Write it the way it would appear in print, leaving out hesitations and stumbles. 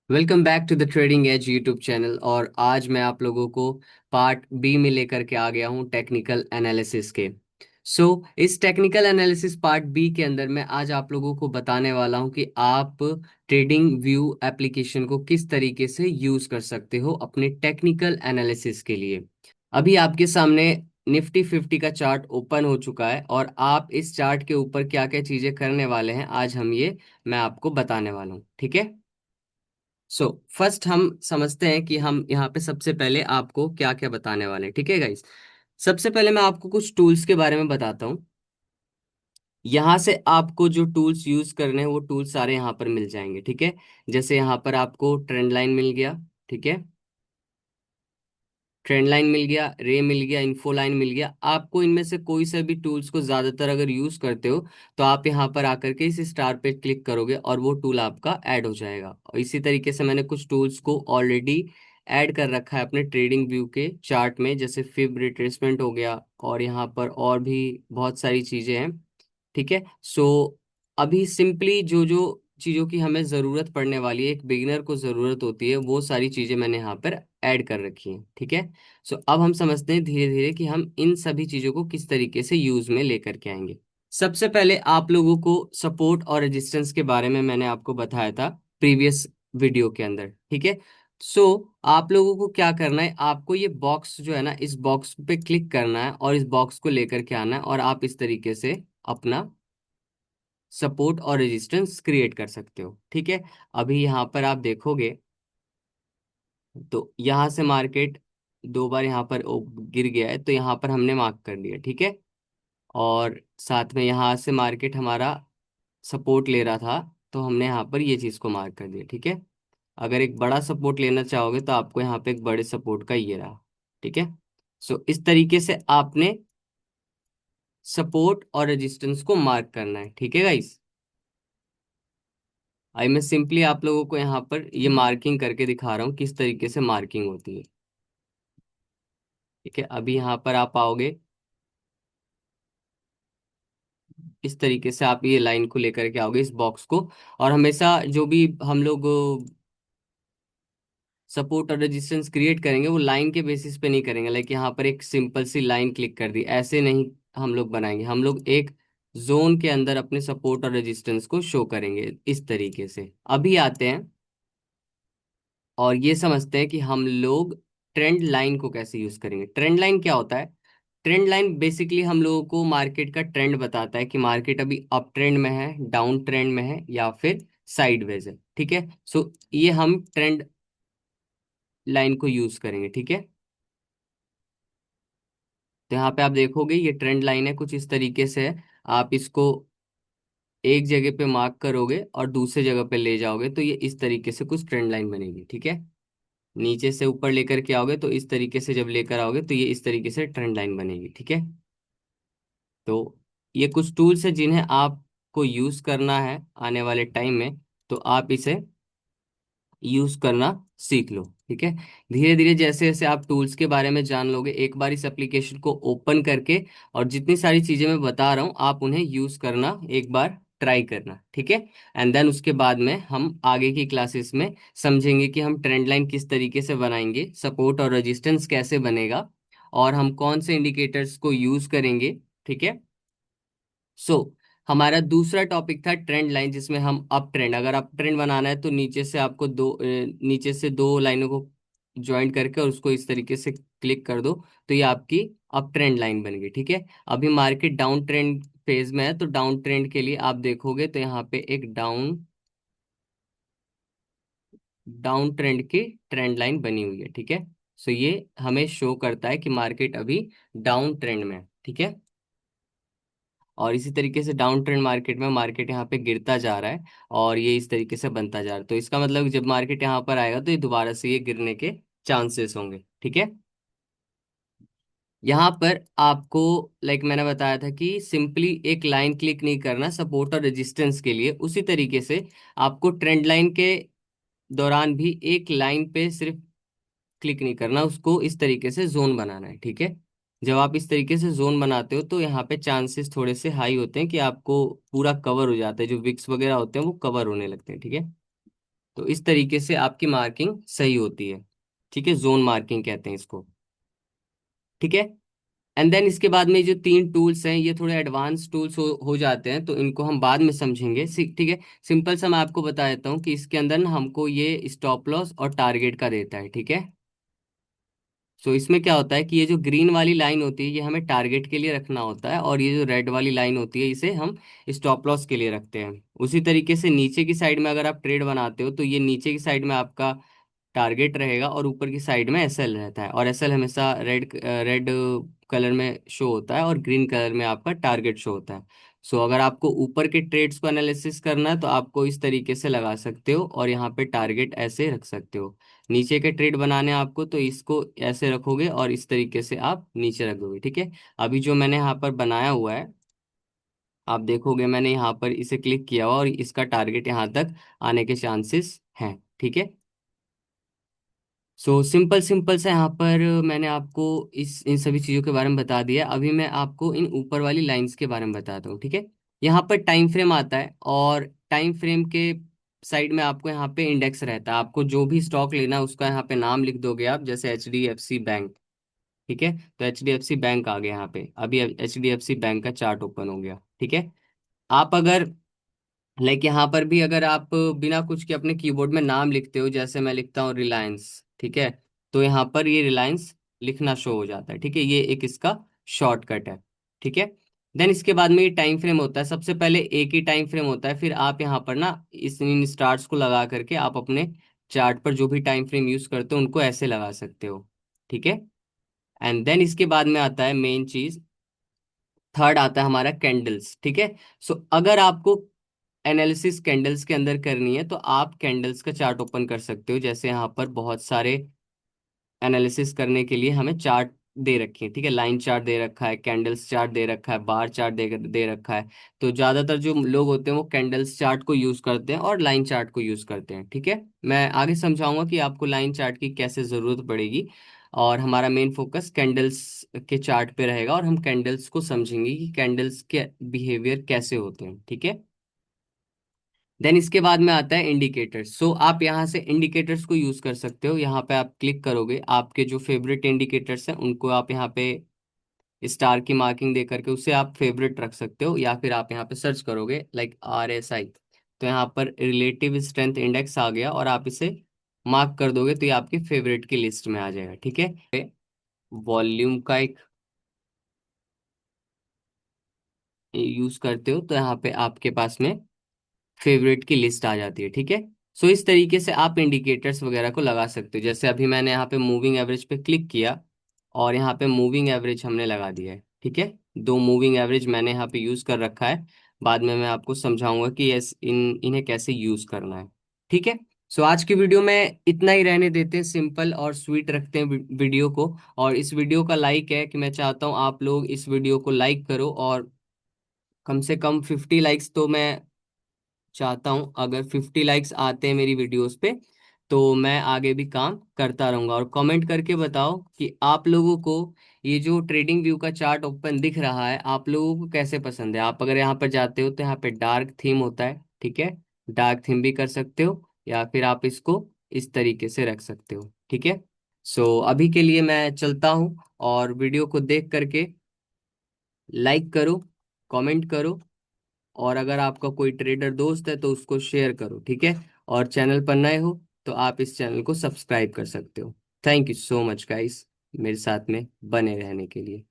Welcome back to the trading edge YouTube channel. और आज मैं आप लोगों को पार्ट बी में लेकर के आ गया हूं टेक्निकल एनालिसिस के। इस टेक्निकल एनालिसिस पार्ट बी के अंदर मैं आज आप लोगों को बताने वाला हूं कि आप ट्रेडिंग व्यू एप्लीकेशन को किस तरीके से यूज कर सकते हो अपने टेक्निकल एनालिसिस के लिए। अभी आपके सामने निफ्टी 50 का चार्ट ओपन हो चुका है और आप इस चार्ट के ऊपर क्या क्या चीजें करने वाले हैं आज मैं आपको बताने वाला हूँ, ठीक है। फर्स्ट हम समझते हैं कि हम यहाँ पे सबसे पहले आपको क्या क्या बताने वाले हैं, ठीक है गाइस। सबसे पहले मैं आपको कुछ टूल्स के बारे में बताता हूँ। यहाँ से आपको जो टूल्स यूज करने हैं वो टूल्स सारे यहाँ पर मिल जाएंगे, ठीक है। जैसे यहाँ पर आपको ट्रेंड लाइन मिल गया, ठीक है। ट्रेंड लाइन मिल गया, रे मिल गया, इन्फो लाइन मिल गया। आपको इनमें से कोई सा भी टूल्स को ज्यादातर अगर यूज करते हो तो आप यहाँ पर आकर के इस स्टार पे क्लिक करोगे और वो टूल आपका ऐड हो जाएगा। और इसी तरीके से मैंने कुछ टूल्स को ऑलरेडी ऐड कर रखा है अपने ट्रेडिंग व्यू के चार्ट में, जैसे फिब रिट्रेसमेंट हो गया और यहाँ पर और भी बहुत सारी चीजें हैं, ठीक है। अभी सिंपली जो जो चीज़ों की हमें ज़रूरत पड़ने वाली है, एक बिगिनर को ज़रूरत होती है, वो सारी चीज़ें मैंने यहाँ पर ऐड कर रखी हैं, ठीक है। अब हम समझते हैं धीरे धीरे कि हम इन सभी चीज़ों को किस तरीके से यूज़ में लेकर के आएंगे। सबसे पहले आप लोगों को सपोर्ट और रेजिस्टेंस के बारे में मैंने आपको बताया था प्रीवियस वीडियो के अंदर, ठीक है। सो आप लोगों को क्या करना है, आपको ये बॉक्स जो है ना, इस बॉक्स पे क्लिक करना है और इस बॉक्स को लेकर के आना है और आप इस तरीके से अपना सपोर्ट और रेजिस्टेंस क्रिएट कर सकते हो, ठीक है। अभी यहाँ पर आप देखोगे तो यहाँ से मार्केट दो बार यहाँ पर गिर गया है, तो यहाँ पर हमने मार्क कर लिया, ठीक है। और साथ में यहाँ से मार्केट हमारा सपोर्ट ले रहा था, तो हमने यहाँ पर ये चीज़ को मार्क कर दिया, ठीक है। अगर एक बड़ा सपोर्ट लेना चाहोगे तो आपको यहाँ पे एक बड़े सपोर्ट का ये रहा, ठीक है। इस तरीके से आपने सपोर्ट और रेजिस्टेंस को मार्क करना है, ठीक है गाइस। आई मैं सिंपली आप लोगों को यहाँ पर ये मार्किंग करके दिखा रहा हूँ किस तरीके से मार्किंग होती है, ठीक है। अभी यहाँ पर आप आओगे, इस तरीके से आप ये लाइन को लेकर के आओगे इस बॉक्स को। और हमेशा जो भी हम लोग सपोर्ट और रेजिस्टेंस क्रिएट करेंगे वो लाइन के बेसिस पे नहीं करेंगे, लाइक यहाँ पर एक सिंपल सी लाइन क्लिक कर दी, ऐसे नहीं हम लोग बनाएंगे। हम लोग एक जोन के अंदर अपने सपोर्ट और रेजिस्टेंस को शो करेंगे इस तरीके से। अभी आते हैं और ये समझते हैं कि हम लोग ट्रेंड लाइन को कैसे यूज करेंगे। ट्रेंड लाइन क्या होता है? ट्रेंड लाइन बेसिकली हम लोगों को मार्केट का ट्रेंड बताता है कि मार्केट अभी अप ट्रेंड में है, डाउन ट्रेंड में है या फिर साइडवेज है, ठीक है। ये हम ट्रेंड लाइन को यूज करेंगे, ठीक है। तो यहाँ पे आप देखोगे ये ट्रेंड लाइन है, कुछ इस तरीके से है। आप इसको एक जगह पे मार्क करोगे और दूसरे जगह पे ले जाओगे तो ये इस तरीके से कुछ ट्रेंड लाइन बनेगी, ठीक है। नीचे से ऊपर लेकर के आओगे तो इस तरीके से जब लेकर आओगे तो ये इस तरीके से ट्रेंड लाइन बनेगी, ठीक है। तो ये कुछ टूल्स है जिन्हें आपको यूज करना है आने वाले टाइम में, तो आप इसे यूज करना सीख लो, ठीक है। धीरे धीरे जैसे जैसे आप टूल्स के बारे में जान लोगे, एक बार इस एप्लीकेशन को ओपन करके और जितनी सारी चीजें मैं बता रहा हूँ आप उन्हें यूज करना एक बार ट्राई करना, ठीक है। एंड देन उसके बाद में हम आगे की क्लासेस में समझेंगे कि हम ट्रेंड लाइन किस तरीके से बनाएंगे, सपोर्ट और रेजिस्टेंस कैसे बनेगा और हम कौन से इंडिकेटर्स को यूज करेंगे, ठीक है। सो हमारा दूसरा टॉपिक था ट्रेंड लाइन, जिसमें हम अप ट्रेंड, अगर अप ट्रेंड बनाना है तो नीचे से आपको नीचे से दो लाइनों को ज्वाइन करके और उसको इस तरीके से क्लिक कर दो तो ये आपकी अप ट्रेंड लाइन बन गई, ठीक है। अभी मार्केट डाउन ट्रेंड फेज में है, तो डाउन ट्रेंड के लिए आप देखोगे तो यहाँ पे एक डाउन डाउन ट्रेंड की ट्रेंड लाइन बनी हुई है, ठीक है। ये हमें शो करता है कि मार्केट अभी डाउन ट्रेंड में है, ठीक है। और इसी तरीके से डाउन ट्रेंड मार्केट में मार्केट यहाँ पे गिरता जा रहा है और ये इस तरीके से बनता जा रहा है, तो इसका मतलब जब मार्केट यहाँ पर आएगा तो ये दोबारा से ये गिरने के चांसेस होंगे, ठीक है। यहाँ पर आपको मैंने बताया था कि सिंपली एक लाइन क्लिक नहीं करना सपोर्ट और रेजिस्टेंस के लिए, उसी तरीके से आपको ट्रेंड लाइन के दौरान भी एक लाइन पे सिर्फ क्लिक नहीं करना, उसको इस तरीके से जोन बनाना है, ठीक है। जब आप इस तरीके से जोन बनाते हो तो यहाँ पे चांसेस थोड़े से हाई होते हैं कि आपको पूरा कवर हो जाता है, जो विक्स वगैरह होते हैं वो कवर होने लगते हैं, ठीक है। तो इस तरीके से आपकी मार्किंग सही होती है। ठीक है, जोन मार्किंग कहते हैं इसको। ठीक है। एंड देन इसके बाद में जो तीन टूल्स हैं ये थोड़े एडवांस टूल्स हो जाते हैं, तो इनको हम बाद में समझेंगे। ठीक है। सिंपल सा मैं आपको बता देता हूँ कि इसके अंदर ना हमको ये स्टॉप लॉस और टारगेट का देता है। ठीक है। सो इसमें क्या होता है कि ये जो ग्रीन वाली लाइन होती है ये हमें टारगेट के लिए रखना होता है, और ये जो रेड वाली लाइन होती है इसे हम स्टॉप लॉस के लिए रखते हैं। उसी तरीके से नीचे की साइड में अगर आप ट्रेड बनाते हो तो ये नीचे की साइड में आपका टारगेट रहेगा, और ऊपर की साइड में एसएल रहता है, और एसएल हमेशा रेड रेड कलर में शो होता है और ग्रीन कलर में आपका टारगेट शो होता है। सो अगर आपको ऊपर के ट्रेड्स को एनालिसिस करना है तो आपको इस तरीके से लगा सकते हो, और यहाँ पे टारगेट ऐसे रख सकते हो। नीचे के ट्रेड बनाने हैं आपको तो इसको ऐसे रखोगे और इस तरीके से आप नीचे रख दोगे। ठीक है। अभी जो मैंने यहाँ पर बनाया हुआ है, आप देखोगे मैंने यहाँ पर इसे क्लिक किया हुआ और इसका टारगेट यहाँ तक आने के चांसेस हैं। ठीक है। सो सिंपल सिंपल से यहाँ पर मैंने आपको इस इन सभी चीज़ों के बारे में बता दिया। अभी मैं आपको इन ऊपर वाली लाइंस के बारे में बताता हूँ। ठीक है। यहाँ पर टाइम फ्रेम आता है, और टाइम फ्रेम के साइड में आपको यहाँ पे इंडेक्स रहता है। आपको जो भी स्टॉक लेना है उसका यहाँ पे नाम लिख दोगे आप, जैसे HDFC बैंक। ठीक है। तो HDFC बैंक आ गया यहाँ पे, अभी HDFC बैंक का चार्ट ओपन हो गया। ठीक है। आप अगर लाइक यहाँ पर भी अगर आप बिना कुछ के अपने कीबोर्ड में नाम लिखते हो, जैसे मैं लिखता हूँ रिलायंस। ठीक है। तो यहाँ पर ये रिलायंस लिखना शो हो जाता है। ठीक है, ये एक इसका शॉर्टकट है। ठीक है। देन इसके बाद में ये टाइम फ्रेम होता है। सबसे पहले एक ही टाइम फ्रेम होता है, फिर आप यहाँ पर ना इस इन स्टार्स को लगा करके आप अपने चार्ट पर जो भी टाइम फ्रेम यूज करते हो उनको ऐसे लगा सकते हो। ठीक है। एंड देन इसके बाद में आता है मेन चीज, थर्ड आता है हमारा कैंडल्स। ठीक है। सो अगर आपको एनालिसिस कैंडल्स के अंदर करनी है तो आप कैंडल्स का चार्ट ओपन कर सकते हो। जैसे यहाँ पर बहुत सारे एनालिसिस करने के लिए हमें चार्ट दे रखे हैं। ठीक है, लाइन चार्ट दे रखा है, कैंडल्स चार्ट दे रखा है, बार चार्ट दे रखा है। तो ज्यादातर जो लोग होते हैं वो कैंडल्स चार्ट को यूज करते हैं और लाइन चार्ट को यूज करते हैं। ठीक है। मैं आगे समझाऊंगा कि आपको लाइन चार्ट की कैसे जरूरत पड़ेगी, और हमारा मेन फोकस कैंडल्स के चार्ट पे रहेगा, और हम कैंडल्स को समझेंगे कि कैंडल्स के बिहेवियर कैसे होते हैं। ठीक है। देन इसके बाद में आता है इंडिकेटर्स। सो आप यहाँ से इंडिकेटर्स को यूज कर सकते हो। यहाँ पे आप क्लिक करोगे, आपके जो फेवरेट इंडिकेटर्स हैं उनको आप यहाँ पे स्टार की मार्किंग दे करके उसे आप फेवरेट रख सकते हो, या फिर आप यहाँ पे सर्च करोगे लाइक RSI। तो यहाँ पर रिलेटिव स्ट्रेंथ इंडेक्स आ गया, और आप इसे मार्क कर दोगे तो ये आपके फेवरेट की लिस्ट में आ जाएगा। ठीक है। वॉल्यूम का एक यूज करते हो तो यहाँ पे आपके पास में फेवरेट की लिस्ट आ जाती है। ठीक है। सो इस तरीके से आप इंडिकेटर्स वगैरह को लगा सकते हो। जैसे अभी मैंने यहाँ पे मूविंग एवरेज पे क्लिक किया, और यहाँ पे मूविंग एवरेज हमने लगा दिया है। ठीक है, दो मूविंग एवरेज मैंने यहाँ पे यूज कर रखा है। बाद में मैं आपको समझाऊंगा कि इन्हें कैसे यूज करना है। ठीक है। सो आज की वीडियो में इतना ही रहने देते हैं, सिंपल और स्वीट रखते हैं वीडियो को। और इस वीडियो का लाइक है कि मैं चाहता हूँ आप लोग इस वीडियो को लाइक करो, और कम से कम 50 लाइक्स तो मैं चाहता हूं। अगर 50 लाइक्स आते हैं मेरी वीडियोस पे तो मैं आगे भी काम करता रहूंगा। और कमेंट करके बताओ कि आप लोगों को ये जो ट्रेडिंग व्यू का चार्ट ओपन दिख रहा है आप लोगों को कैसे पसंद है। आप अगर यहाँ पर जाते हो तो यहाँ पे डार्क थीम होता है। ठीक है, डार्क थीम भी कर सकते हो, या फिर आप इसको इस तरीके से रख सकते हो। ठीक है। सो अभी के लिए मैं चलता हूँ, और वीडियो को देख करके लाइक करो, कमेंट करो, और अगर आपका कोई ट्रेडर दोस्त है तो उसको शेयर करो। ठीक है। और चैनल पर नए हो तो आप इस चैनल को सब्सक्राइब कर सकते हो। Thank you so much guys, मेरे साथ में बने रहने के लिए।